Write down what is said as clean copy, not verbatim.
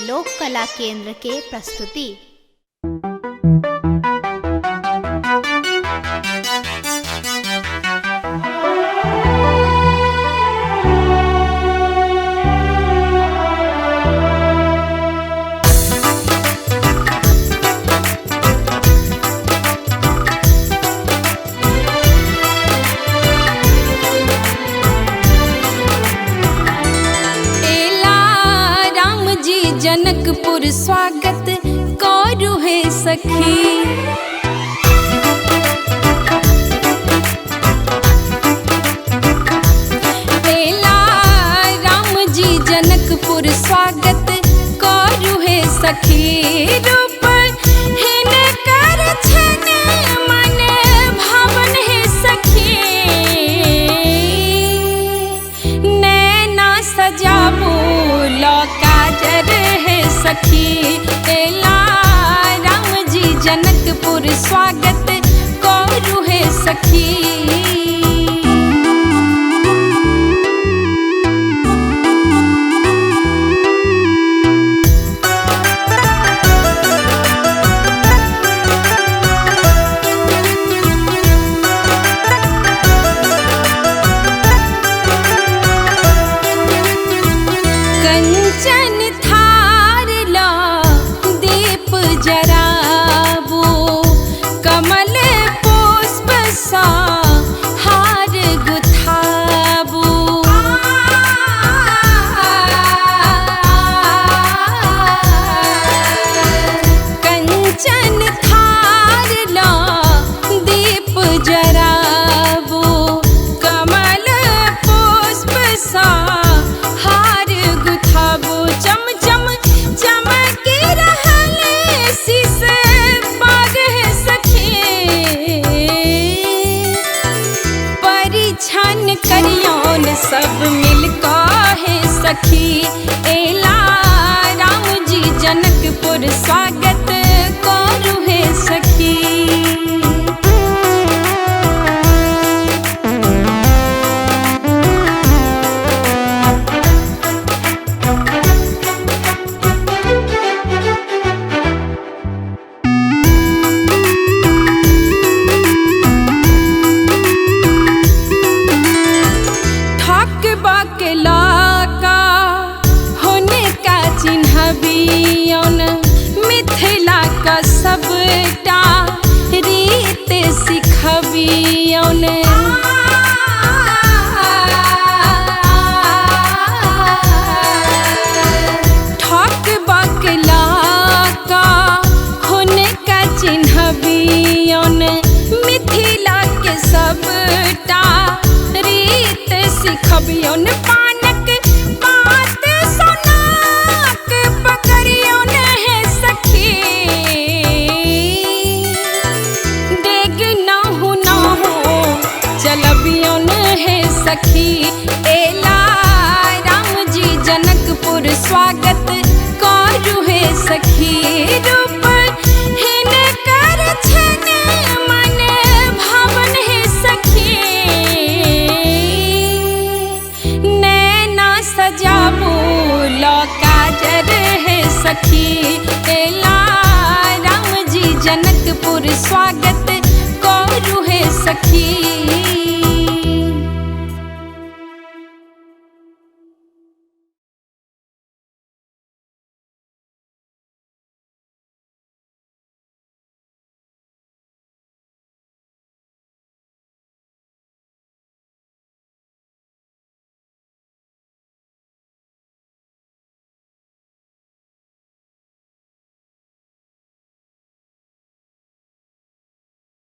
लोक कला केंद्र के प्रस्तुति। जनकपुर स्वागत करू है सखी, बेला राम जी जनकपुर स्वागत करू है सखी। रूप हिनकर छन मन भावन है सखी, नैना सजाबू लौकाजर सखी। एला राम जी जनकपुर स्वागत करू है सखी। कंचन जराबू कमल पुष्प सा हार गुथाबू, कंचन थार ला दीप जराबू कमल पुष्प सा हार गुथाबू। चम चम चमकी परिछन करियौन सब मिलका है सखी। एला राम जी जनकपुर स्वागत करू है सखी। मिथिला का सबटा रीत सिखबियौन, ठक बकला का हुनका चिन्हबियौन। मिथिला के सबटा रीत सिखबियौन, पानक बात सोनाक पकड़ियौन है सखी। डेग नाहु चलबियौन है सखी। एला राम जी जनकपुर स्वागत करू है सखी। रूप हिनकर छन मन भावन है सखी, नैना सजाबू लौकाजर है सखी। एला राम जी जनकपुर स्वागत करू है सखी।